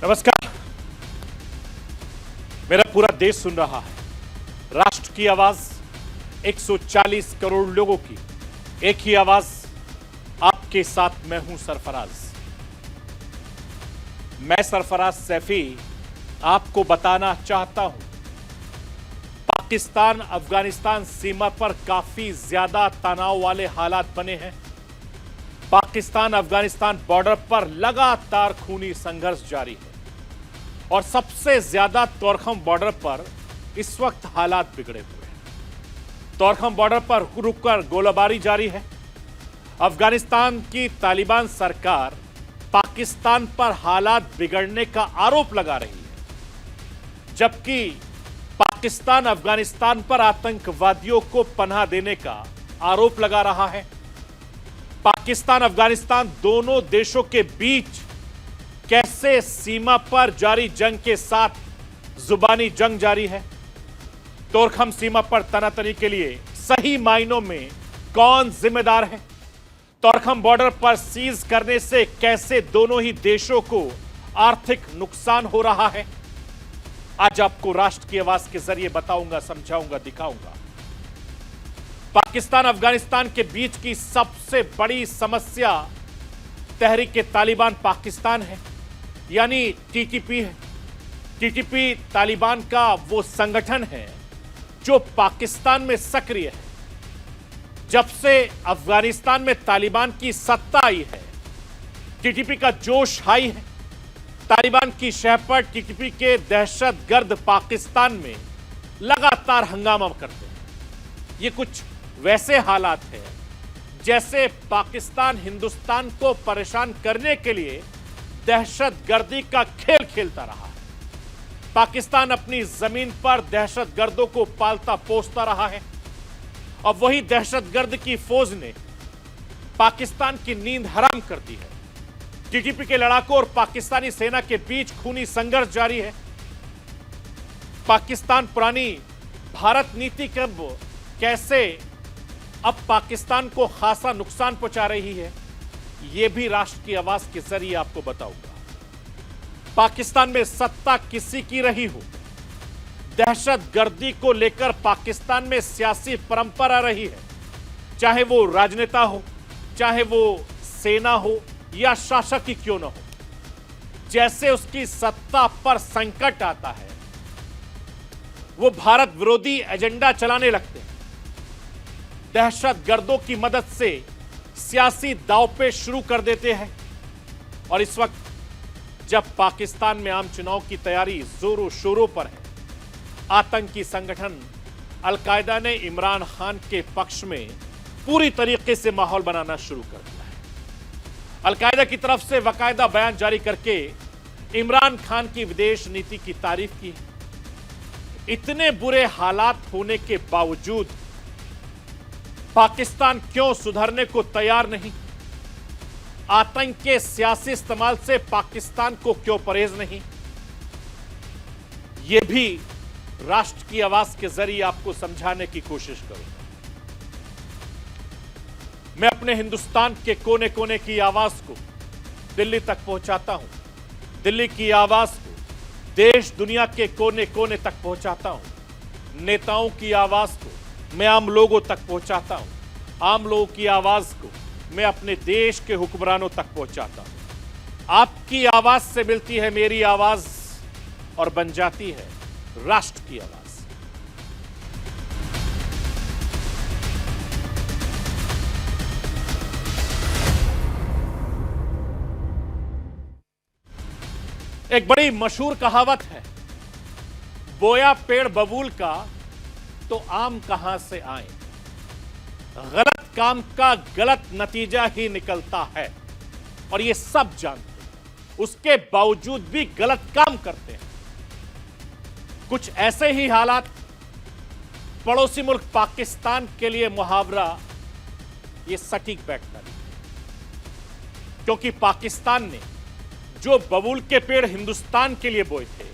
नमस्कार। मेरा पूरा देश सुन रहा है। राष्ट्र की आवाज 140 करोड़ लोगों की एक ही आवाज। आपके साथ मैं हूं सरफराज। मैं सरफराज सैफी आपको बताना चाहता हूं, पाकिस्तान अफगानिस्तान सीमा पर काफी ज्यादा तनाव वाले हालात बने हैं। पाकिस्तान अफगानिस्तान बॉर्डर पर लगातार खूनी संघर्ष जारी है और सबसे ज्यादा तोरखम बॉर्डर पर इस वक्त हालात बिगड़े हुए हैं। तोरखम बॉर्डर पर रुककर गोलाबारी जारी है। अफगानिस्तान की तालिबान सरकार पाकिस्तान पर हालात बिगड़ने का आरोप लगा रही है, जबकि पाकिस्तान अफगानिस्तान पर आतंकवादियों को पनाह देने का आरोप लगा रहा है। पाकिस्तान अफगानिस्तान दोनों देशों के बीच कैसे सीमा पर जारी जंग के साथ जुबानी जंग जारी है। तोरखम सीमा पर तनातनी के लिए सही मायनों में कौन जिम्मेदार है। तोरखम बॉर्डर पर सीज करने से कैसे दोनों ही देशों को आर्थिक नुकसान हो रहा है, आज आपको राष्ट्र की आवाज के जरिए बताऊंगा, समझाऊंगा, दिखाऊंगा। पाकिस्तान अफगानिस्तान के बीच की सबसे बड़ी समस्या तहरीक तालिबान पाकिस्तान है, यानी टीटीपी है। टीटीपी तालिबान का वो संगठन है जो पाकिस्तान में सक्रिय है। जब से अफगानिस्तान में तालिबान की सत्ता आई है, टीटीपी का जोश हाई है। तालिबान की शह पर टीटीपी के दहशतगर्द पाकिस्तान में लगातार हंगामा करते हैं। ये कुछ वैसे हालात हैं जैसे पाकिस्तान हिंदुस्तान को परेशान करने के लिए दहशतगर्दी का खेल खेलता रहा है। पाकिस्तान अपनी जमीन पर दहशतगर्दों को पालता पोसता रहा है और वही दहशतगर्द की फौज ने पाकिस्तान की नींद हराम कर दी है। टीटीपी के लड़ाकों और पाकिस्तानी सेना के बीच खूनी संघर्ष जारी है। पाकिस्तान पुरानी भारत नीति कब कैसे अब पाकिस्तान को खासा नुकसान पहुंचा रही है, यह भी राष्ट्र की आवाज के जरिए आपको बताऊंगा। पाकिस्तान में सत्ता किसी की रही हो, दहशतगर्दी को लेकर पाकिस्तान में सियासी परंपरा रही है, चाहे वो राजनेता हो, चाहे वो सेना हो या शासक ही क्यों न हो। जैसे उसकी सत्ता पर संकट आता है, वो भारत विरोधी एजेंडा चलाने लगते हैं। दहशतगर्दों की मदद से सियासी दांवपेच शुरू कर देते हैं। और इस वक्त जब पाकिस्तान में आम चुनाव की तैयारी जोरों शोरों पर है, आतंकी संगठन अलकायदा ने इमरान खान के पक्ष में पूरी तरीके से माहौल बनाना शुरू कर दिया है। अलकायदा की तरफ से बाकायदा बयान जारी करके इमरान खान की विदेश नीति की तारीफ की है। इतने बुरे हालात होने के बावजूद पाकिस्तान क्यों सुधरने को तैयार नहीं? आतंक के सियासी इस्तेमाल से पाकिस्तान को क्यों परहेज नहीं? यह भी राष्ट्र की आवाज के जरिए आपको समझाने की कोशिश करूंगा। मैं अपने हिंदुस्तान के कोने कोने की आवाज को दिल्ली तक पहुंचाता हूं। दिल्ली की आवाज को देश दुनिया के कोने कोने तक पहुंचाता हूं। नेताओं की आवाज को मैं आम लोगों तक पहुंचाता हूं। आम लोगों की आवाज को मैं अपने देश के हुक्मरानों तक पहुंचाता हूं। आपकी आवाज से मिलती है मेरी आवाज और बन जाती है राष्ट्र की आवाज। एक बड़ी मशहूर कहावत है, बोया पेड़ बबूल का तो आम कहां से आए। गलत काम का गलत नतीजा ही निकलता है और ये सब जानते हैं, उसके बावजूद भी गलत काम करते हैं। कुछ ऐसे ही हालात पड़ोसी मुल्क पाकिस्तान के लिए मुहावरा ये सटीक बैठता नहीं, क्योंकि पाकिस्तान ने जो बबूल के पेड़ हिंदुस्तान के लिए बोए थे,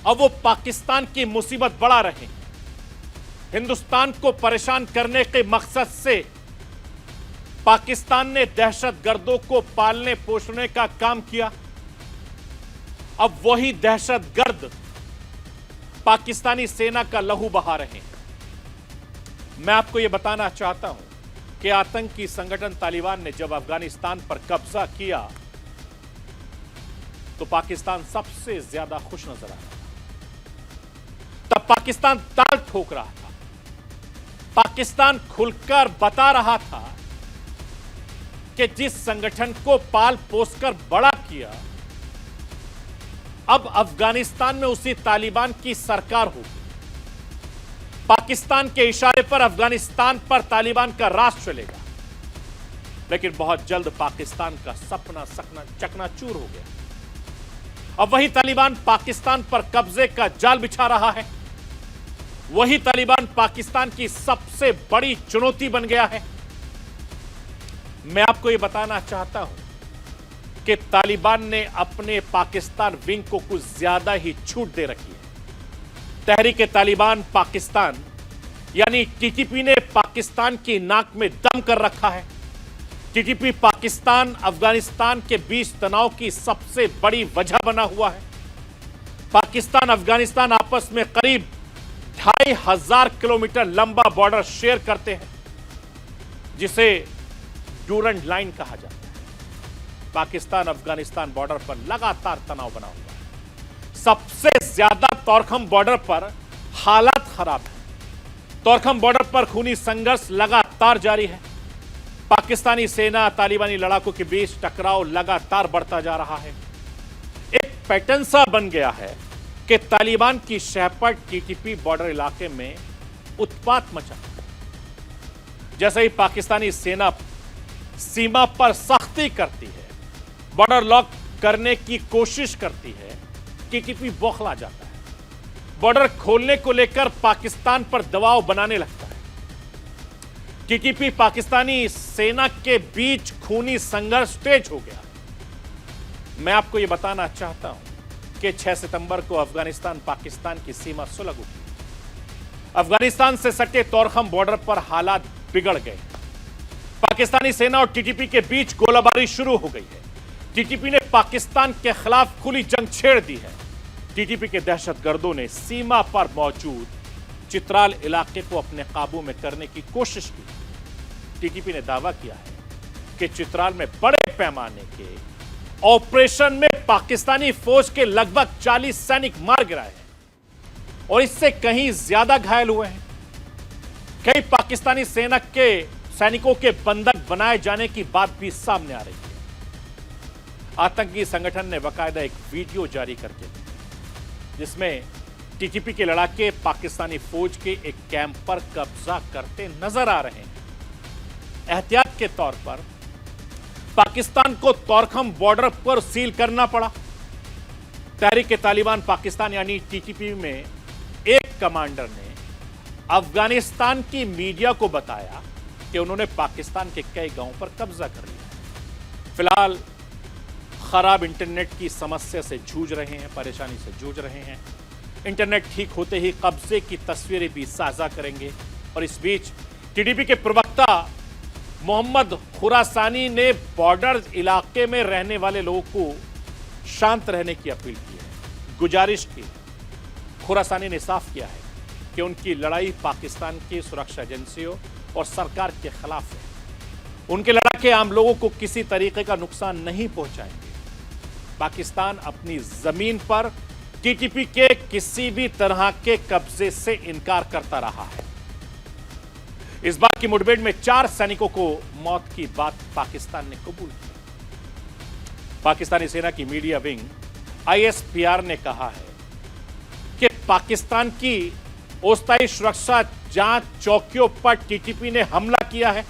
अब वो पाकिस्तान की मुसीबत बढ़ा रहे हैं। हिंदुस्तान को परेशान करने के मकसद से पाकिस्तान ने दहशतगर्दों को पालने पोषने का काम किया। अब वही दहशतगर्द पाकिस्तानी सेना का लहू बहा रहे हैं। मैं आपको यह बताना चाहता हूं कि आतंकी संगठन तालिबान ने जब अफगानिस्तान पर कब्जा किया तो पाकिस्तान सबसे ज्यादा खुश नजर आ रहा था। तब पाकिस्तान ताल ठोक रहा था, पाकिस्तान खुलकर बता रहा था कि जिस संगठन को पाल पोसकर बड़ा किया, अब अफगानिस्तान में उसी तालिबान की सरकार होगी। पाकिस्तान के इशारे पर अफगानिस्तान पर तालिबान का राज चलेगा। लेकिन बहुत जल्द पाकिस्तान का सपना चकनाचूर हो गया। अब वही तालिबान पाकिस्तान पर कब्जे का जाल बिछा रहा है। वही तालिबान पाकिस्तान की सबसे बड़ी चुनौती बन गया है। मैं आपको यह बताना चाहता हूं कि तालिबान ने अपने पाकिस्तान विंग को कुछ ज्यादा ही छूट दे रखी है। तहरीक तालिबान पाकिस्तान यानी टीटीपी ने पाकिस्तान की नाक में दम कर रखा है। टीटीपी पाकिस्तान अफगानिस्तान के बीच तनाव की सबसे बड़ी वजह बना हुआ है। पाकिस्तान अफगानिस्तान आपस में करीब 2500 किलोमीटर लंबा बॉर्डर शेयर करते हैं, जिसे डूरंड लाइन कहा जाता है। पाकिस्तान अफगानिस्तान बॉर्डर पर लगातार तनाव बना हुआ है। सबसे ज्यादा तोरखम बॉर्डर पर हालात खराब है। तोरखम बॉर्डर पर खूनी संघर्ष लगातार जारी है। पाकिस्तानी सेना तालिबानी लड़ाकों के बीच टकराव लगातार बढ़ता जा रहा है। एक पैटर्न सा बन गया है कि तालिबान की शह पर टीटीपी बॉर्डर इलाके में उत्पात मचा। जैसे ही पाकिस्तानी सेना सीमा पर सख्ती करती है, बॉर्डर लॉक करने की कोशिश करती है, टीटीपी बौखला जाता है। बॉर्डर खोलने को लेकर पाकिस्तान पर दबाव बनाने लगता है। टीटीपी पाकिस्तानी सेना के बीच खूनी संघर्ष तेज हो गया। मैं आपको यह बताना चाहता हूं कि 6 सितंबर को अफगानिस्तान पाकिस्तान की सीमा सुलग उठी। अफगानिस्तान से सटे तोरखम बॉर्डर पर हालात बिगड़ गए। पाकिस्तानी सेना और टीटीपी के बीच गोलाबारी शुरू हो गई है। टीटीपी ने पाकिस्तान के खिलाफ खुली जंग छेड़ दी है। टीटीपी के दहशतगर्दों ने सीमा पर मौजूद चित्राल इलाके को अपने काबू में करने की कोशिश की। टीटीपी ने दावा किया है कि चित्राल में बड़े पैमाने के ऑपरेशन में पाकिस्तानी फौज के लगभग 40 सैनिक मार गिराए हैं और इससे कहीं ज्यादा घायल हुए हैं। कई पाकिस्तानी सेना के सैनिकों के बंधक बनाए जाने की बात भी सामने आ रही है। आतंकी संगठन ने बाकायदा एक वीडियो जारी करके जिसमें टीटीपी के लड़ाके पाकिस्तानी फौज के एक कैंप पर कब्जा करते नजर आ रहे हैं। एहतियात के तौर पर पाकिस्तान को तोरखम बॉर्डर पर सील करना पड़ा। तहरीक तालिबान पाकिस्तान यानी टीटीपी में एक कमांडर ने अफगानिस्तान की मीडिया को बताया कि उन्होंने पाकिस्तान के कई गांवों पर कब्जा कर लिया। फिलहाल खराब इंटरनेट की समस्या से जूझ रहे हैं, परेशानी से जूझ रहे हैं। इंटरनेट ठीक होते ही कब्जे की तस्वीरें भी साझा करेंगे। और इस बीच टीटीपी के प्रवक्ता मोहम्मद खुरासानी ने बॉर्डर इलाके में रहने वाले लोगों को शांत रहने की अपील की है, गुजारिश की है। खुरासानी ने साफ किया है कि उनकी लड़ाई पाकिस्तान की सुरक्षा एजेंसियों और सरकार के खिलाफ है। उनके लड़ाके आम लोगों को किसी तरीके का नुकसान नहीं पहुंचाएंगे। पाकिस्तान अपनी जमीन पर टीटीपी के किसी भी तरह के कब्जे से इनकार करता रहा है। इस बार की मुठभेड़ में 4 सैनिकों को मौत की बात पाकिस्तान ने कबूल की। पाकिस्तानी सेना की मीडिया विंग आईएसपीआर ने कहा है कि पाकिस्तान की अस्थायी सुरक्षा जांच चौकियों पर टीटीपी ने हमला किया है,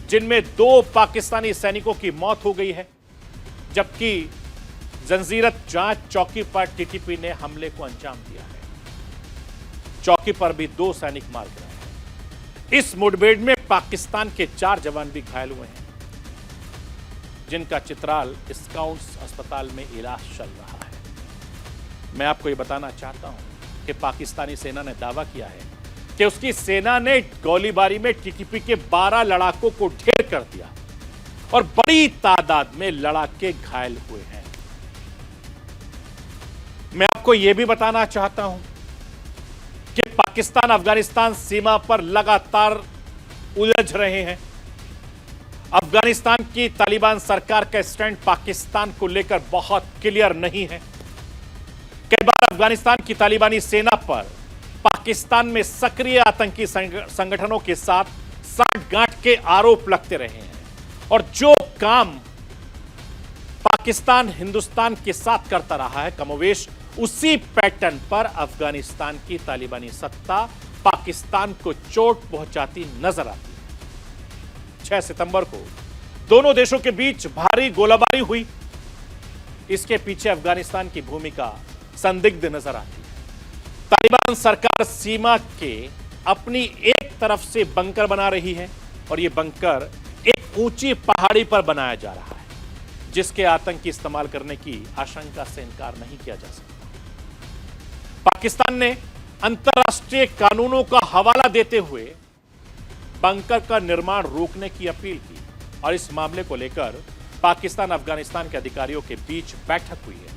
जिनमें 2 पाकिस्तानी सैनिकों की मौत हो गई है, जबकि जंजीरत जांच चौकी पर टीटीपी ने हमले को अंजाम दिया है। चौकी पर भी 2 सैनिक मार गिरे हैं। इस मुठभेड़ में पाकिस्तान के 4 जवान भी घायल हुए हैं, जिनका चित्राल स्काउट्स अस्पताल में इलाज चल रहा है। मैं आपको यह बताना चाहता हूं कि पाकिस्तानी सेना ने दावा किया है कि उसकी सेना ने गोलीबारी में टीटीपी के 12 लड़ाकों को ढेर कर दिया और बड़ी तादाद में लड़ाके घायल हुए हैं। मैं आपको यह भी बताना चाहता हूं कि पाकिस्तान अफगानिस्तान सीमा पर लगातार उलझ रहे हैं। अफगानिस्तान की तालिबान सरकार का स्टैंड पाकिस्तान को लेकर बहुत क्लियर नहीं है। कई बार अफगानिस्तान की तालिबानी सेना पर पाकिस्तान में सक्रिय आतंकी संगठनों के साथ साठगांठ के आरोप लगते रहे हैं और जो काम पाकिस्तान हिंदुस्तान के साथ करता रहा है, कमोवेश उसी पैटर्न पर अफगानिस्तान की तालिबानी सत्ता पाकिस्तान को चोट पहुंचाती नजर आती है। 6 सितंबर को दोनों देशों के बीच भारी गोलाबारी हुई। इसके पीछे अफगानिस्तान की भूमिका संदिग्ध नजर आती है। तालिबान सरकार सीमा के अपनी एक तरफ से बंकर बना रही है और यह बंकर एक ऊंची पहाड़ी पर बनाया जा रहा है, जिसके आतंकी इस्तेमाल करने की आशंका से इनकार नहीं किया जा सकता। पाकिस्तान ने अंतर्राष्ट्रीय कानूनों का हवाला देते हुए बंकर का निर्माण रोकने की अपील की और इस मामले को लेकर पाकिस्तान अफगानिस्तान के अधिकारियों के बीच बैठक हुई है,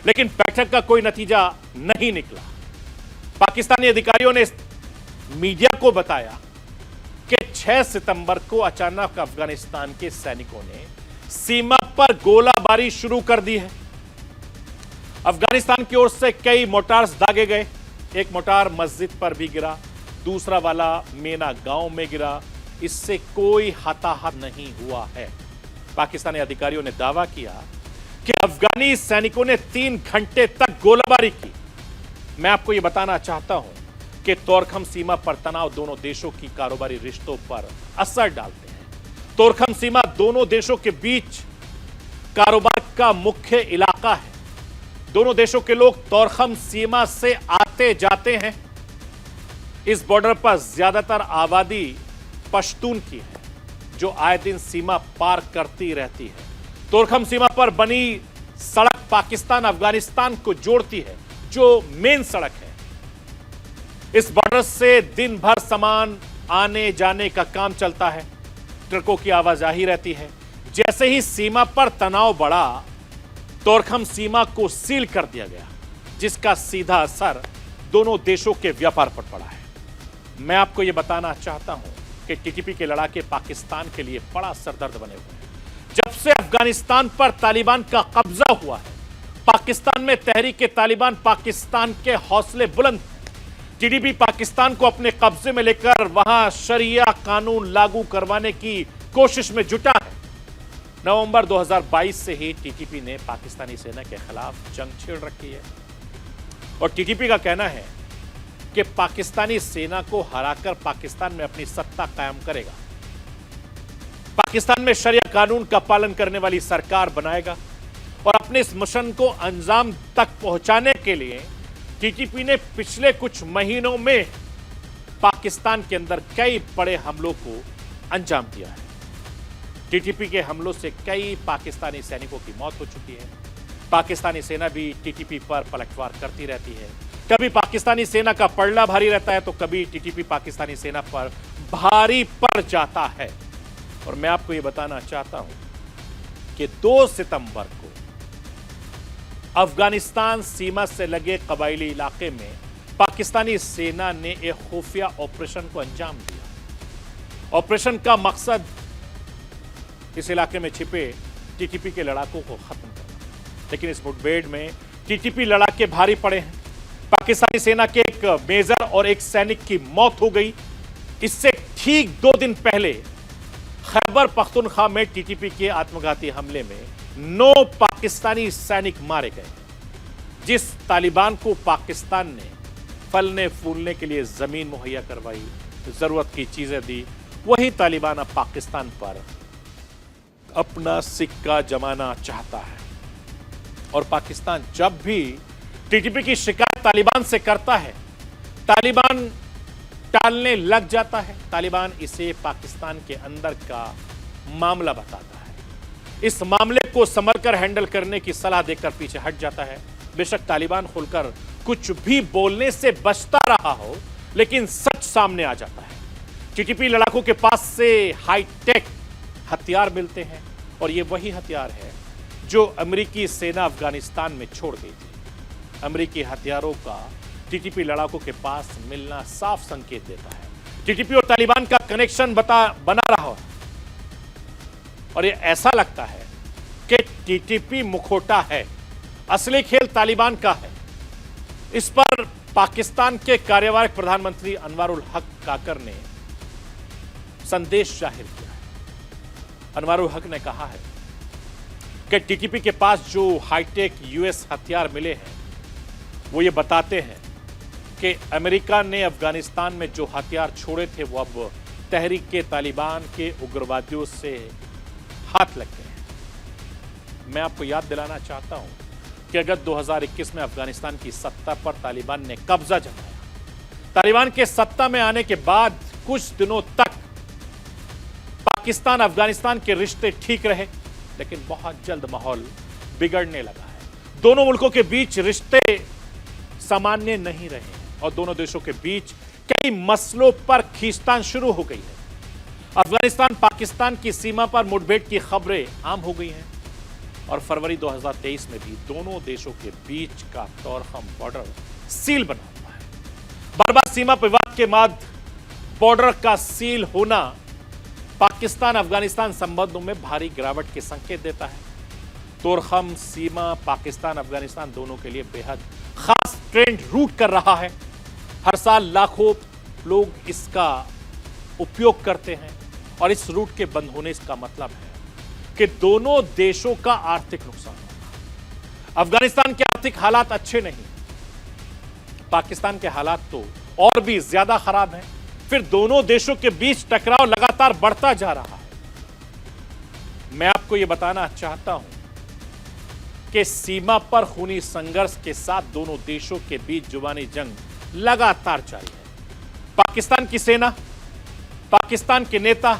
लेकिन बैठक का कोई नतीजा नहीं निकला। पाकिस्तानी अधिकारियों ने मीडिया को बताया कि 6 सितंबर को अचानक अफगानिस्तान के सैनिकों ने सीमा पर गोलाबारी शुरू कर दी है। अफगानिस्तान की ओर से कई मोटार्स दागे गए। एक मोटार मस्जिद पर भी गिरा, दूसरा वाला मेना गांव में गिरा। इससे कोई हताहत नहीं हुआ है। पाकिस्तानी अधिकारियों ने दावा किया कि अफगानी सैनिकों ने 3 घंटे तक गोलाबारी की। मैं आपको यह बताना चाहता हूं कि तोरखम सीमा पर तनाव दोनों देशों की कारोबारी रिश्तों पर असर डालते हैं। तोरखम सीमा दोनों देशों के बीच कारोबार का मुख्य इलाका है। दोनों देशों के लोग तोरखम सीमा से आते जाते हैं। इस बॉर्डर पर ज्यादातर आबादी पश्तून की है, जो आए दिन सीमा पार करती रहती है। तोरखम सीमा पर बनी सड़क पाकिस्तान अफगानिस्तान को जोड़ती है, जो मेन सड़क है। इस बॉर्डर से दिन भर सामान आने जाने का काम चलता है। ट्रकों की आवाजाही रहती है। जैसे ही सीमा पर तनाव बढ़ा, तोरखम सीमा को सील कर दिया गया, जिसका सीधा असर दोनों देशों के व्यापार पर पड़ा है। मैं आपको यह बताना चाहता हूं कि टीटीपी के लड़ाके पाकिस्तान के लिए बड़ा सरदर्द बने हुए हैं। जब से अफगानिस्तान पर तालिबान का कब्जा हुआ है, पाकिस्तान में तहरीक तालिबान पाकिस्तान के हौसले बुलंद हैं। टीटीपी पाकिस्तान को अपने कब्जे में लेकर वहां शरिया कानून लागू करवाने की कोशिश में जुटा है। नवंबर 2022 से ही टीटीपी ने पाकिस्तानी सेना के खिलाफ जंग छेड़ रखी है और टीटीपी का कहना है कि पाकिस्तानी सेना को हराकर पाकिस्तान में अपनी सत्ता कायम करेगा। पाकिस्तान में शरिया कानून का पालन करने वाली सरकार बनाएगा और अपने इस मिशन को अंजाम तक पहुंचाने के लिए टीटीपी ने पिछले कुछ महीनों में पाकिस्तान के अंदर कई बड़े हमलों को अंजाम दिया है। टीटीपी के हमलों से कई पाकिस्तानी सैनिकों की मौत हो चुकी है। पाकिस्तानी सेना भी टीटीपी पर पलटवार करती रहती है। कभी पाकिस्तानी सेना का पलड़ा भारी रहता है तो कभी टीटीपी पाकिस्तानी सेना पर भारी पड़ जाता है। और मैं आपको यह बताना चाहता हूं कि 2 सितंबर को अफगानिस्तान सीमा से लगे कबायली इलाके में पाकिस्तानी सेना ने एक खुफिया ऑपरेशन को अंजाम दिया। ऑपरेशन का मकसद इस इलाके में छिपे टीटीपी के लड़ाकों को खत्म करना, लेकिन इस मुठभेड़ में टीटीपी लड़ाके भारी पड़े हैं। पाकिस्तानी सेना के एक मेजर और एक सैनिक की मौत हो गई। इससे ठीक 2 दिन पहले खैबर पख्तूनख्वा में टीटीपी के आत्मघाती हमले में 9 पाकिस्तानी सैनिक मारे गए। जिस तालिबान को पाकिस्तान ने फलने फूलने के लिए जमीन मुहैया करवाई, जरूरत की चीजें दी, वही तालिबान अब पाकिस्तान पर अपना सिक्का जमाना चाहता है। और पाकिस्तान जब भी टीटीपी की शिकायत तालिबान से करता है, तालिबान टालने लग जाता है। तालिबान इसे पाकिस्तान के अंदर का मामला बताता है। इस मामले को संभलकर हैंडल करने की सलाह देकर पीछे हट जाता है। बेशक तालिबान खुलकर कुछ भी बोलने से बचता रहा हो, लेकिन सच सामने आ जाता है। टीटीपी लड़ाकों के पास से हाईटेक हथियार मिलते हैं और ये वही हथियार है जो अमेरिकी सेना अफगानिस्तान में छोड़ गई थी। अमेरिकी हथियारों का टीटीपी लड़ाकों के पास मिलना साफ संकेत देता है। टीटीपी और तालिबान का कनेक्शन बना रहा है और ये ऐसा लगता है कि टीटीपी मुखौटा है, असली खेल तालिबान का है। इस पर पाकिस्तान के कार्यवाहक प्रधानमंत्री अनवरुल हक काकर ने संदेश जाहिर किया है। अनवरुल हक ने कहा है कि टीटीपी के पास जो हाईटेक यूएस हथियार मिले हैं वो ये बताते हैं कि अमेरिका ने अफगानिस्तान में जो हथियार छोड़े थे वो अब तहरीक तालिबान के उग्रवादियों से हाथ लग गए हैं। मैं आपको याद दिलाना चाहता हूं कि अगस्त 2021 में अफगानिस्तान की सत्ता पर तालिबान ने कब्जा जमाया। तालिबान के सत्ता में आने के बाद कुछ दिनों तक पाकिस्तान अफगानिस्तान के रिश्ते ठीक रहे, लेकिन बहुत जल्द माहौल बिगड़ने लगा है। दोनों मुल्कों के बीच रिश्ते सामान्य नहीं रहे हैं और दोनों देशों के बीच कई मसलों पर खींचतान शुरू हो गई है। अफगानिस्तान पाकिस्तान की सीमा पर मुठभेड़ की खबरें आम हो गई हैं और फरवरी 2023 में भी दोनों देशों के बीच का तोरखम बॉर्डर सील बना हुआ है। बार बार सीमा विवाद के बाद बॉर्डर का सील होना पाकिस्तान अफगानिस्तान संबंधों में भारी गिरावट के संकेत देता है। तोरखम सीमा पाकिस्तान अफगानिस्तान दोनों के लिए बेहद खास ट्रेंड रूट कर रहा है। हर साल लाखों लोग इसका उपयोग करते हैं और इस रूट के बंद होने का मतलब है कि दोनों देशों का आर्थिक नुकसान होगा। अफगानिस्तान के आर्थिक हालात अच्छे नहीं, पाकिस्तान के हालात तो और भी ज्यादा खराब हैं। फिर दोनों देशों के बीच टकराव लगातार बढ़ता जा रहा है। मैं आपको यह बताना चाहता हूं कि सीमा पर खूनी संघर्ष के साथ दोनों देशों के बीच जुबानी जंग लगातार जारी है। पाकिस्तान की सेना, पाकिस्तान के नेता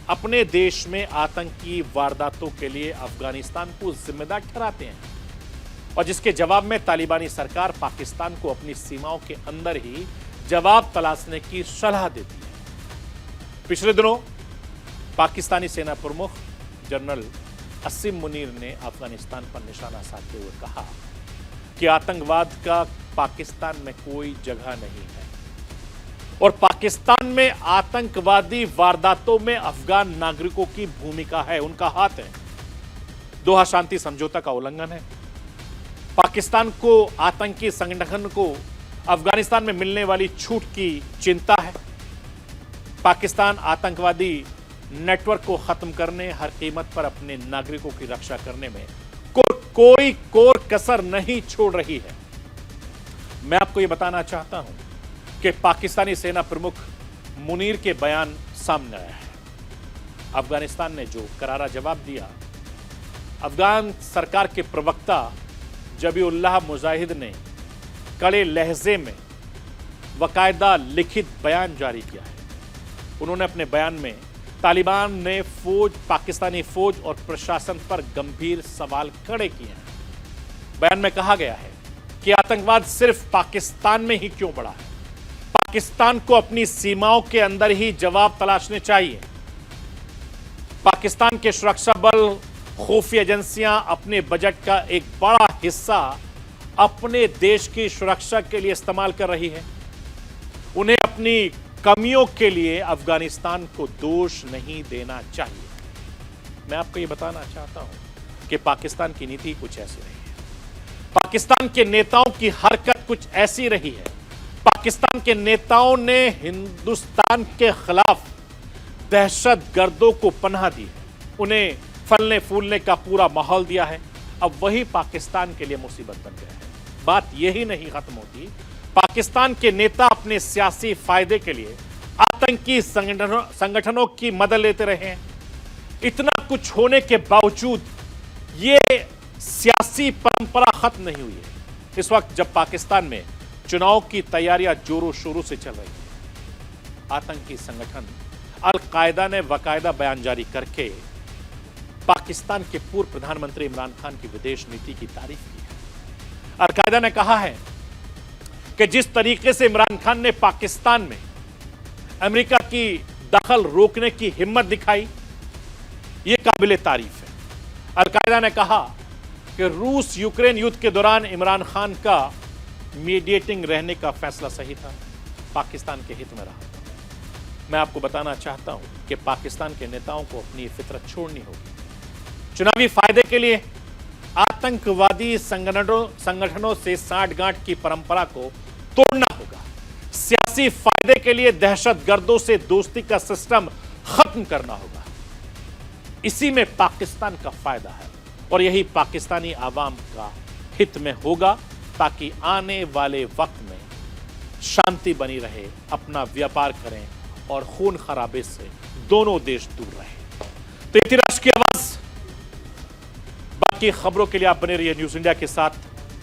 अपने देश में आतंकी वारदातों के लिए अफगानिस्तान को जिम्मेदार ठहराते हैं और जिसके जवाब में तालिबानी सरकार पाकिस्तान को अपनी सीमाओं के अंदर ही जवाब तलाशने की सलाह देती है। पिछले दिनों पाकिस्तानी सेना प्रमुख जनरल असीम मुनीर ने अफगानिस्तान पर निशाना साधते हुए कहा कि आतंकवाद का पाकिस्तान में कोई जगह नहीं है और पाकिस्तान में आतंकवादी वारदातों में अफगान नागरिकों की भूमिका है, उनका हाथ है। दोहा शांति समझौता का उल्लंघन है। पाकिस्तान को आतंकी संगठन को अफगानिस्तान में मिलने वाली छूट की चिंता है। पाकिस्तान आतंकवादी नेटवर्क को खत्म करने, हर कीमत पर अपने नागरिकों की रक्षा करने में कोई कोर कसर नहीं छोड़ रही है। मैं आपको यह बताना चाहता हूं कि पाकिस्तानी सेना प्रमुख मुनीर के बयान सामने आया है। अफगानिस्तान ने जो करारा जवाब दिया, अफगान सरकार के प्रवक्ता जबीउल्लाह मुजाहिद ने कड़े लहजे में बाकायदा लिखित बयान जारी किया है। उन्होंने अपने बयान में तालिबान ने पाकिस्तानी फौज और प्रशासन पर गंभीर सवाल खड़े किए हैं। बयान में कहा गया है कि आतंकवाद सिर्फ पाकिस्तान में ही क्यों बढ़ा है, पाकिस्तान को अपनी सीमाओं के अंदर ही जवाब तलाशने चाहिए। पाकिस्तान के सुरक्षा बल, खुफिया एजेंसियां अपने बजट का एक बड़ा हिस्सा अपने देश की सुरक्षा के लिए इस्तेमाल कर रही है। उन्हें अपनी कमियों के लिए अफगानिस्तान को दोष नहीं देना चाहिए। मैं आपको यह बताना चाहता हूं कि पाकिस्तान की नीति कुछ ऐसी रही है, पाकिस्तान के नेताओं की हरकत कुछ ऐसी रही है। पाकिस्तान के नेताओं ने हिंदुस्तान के खिलाफ दहशतगर्दों को पनाह दी है, उन्हें फलने फूलने का पूरा माहौल दिया है। अब वही पाकिस्तान के लिए मुसीबत बन गया है। बात यही नहीं खत्म होती, पाकिस्तान के नेता अपने सियासी फायदे के लिए आतंकी संगठनों की मदद लेते रहे हैं। इतना कुछ होने के बावजूद ये सियासी परंपरा खत्म नहीं हुई है। इस वक्त जब पाकिस्तान में चुनाव की तैयारियां जोरों शोरों से चल रही हैं, आतंकी संगठन अल-कायदा ने बाकायदा बयान जारी करके पाकिस्तान के पूर्व प्रधानमंत्री इमरान खान की विदेश नीति की तारीफ की है। अल-कायदा ने कहा है कि जिस तरीके से इमरान खान ने पाकिस्तान में अमेरिका की दखल रोकने की हिम्मत दिखाई, यह काबिले तारीफ है। अल-कायदा ने कहा कि रूस यूक्रेन युद्ध के दौरान इमरान खान का मीडिएटिंग रहने का फैसला सही था, पाकिस्तान के हित में रहा। मैं आपको बताना चाहता हूं कि पाकिस्तान के नेताओं को अपनी फितरत छोड़नी होगी। चुनावी फायदे के लिए आतंकवादी संगठनों से साठगांठ की परंपरा को तोड़ना होगा। सियासी फायदे के लिए दहशतगर्दों से दोस्ती का सिस्टम खत्म करना होगा। इसी में पाकिस्तान का फायदा है और यही पाकिस्तानी आवाम का हित में होगा, ताकि आने वाले वक्त में शांति बनी रहे, अपना व्यापार करें और खून खराबे से दोनों देश दूर रहे। तो ये थी राष्ट्र की आवाज। बाकी खबरों के लिए आप बने रहिए न्यूज इंडिया के साथ।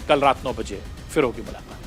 कल रात 9 बजे फिर होगी मुलाकात।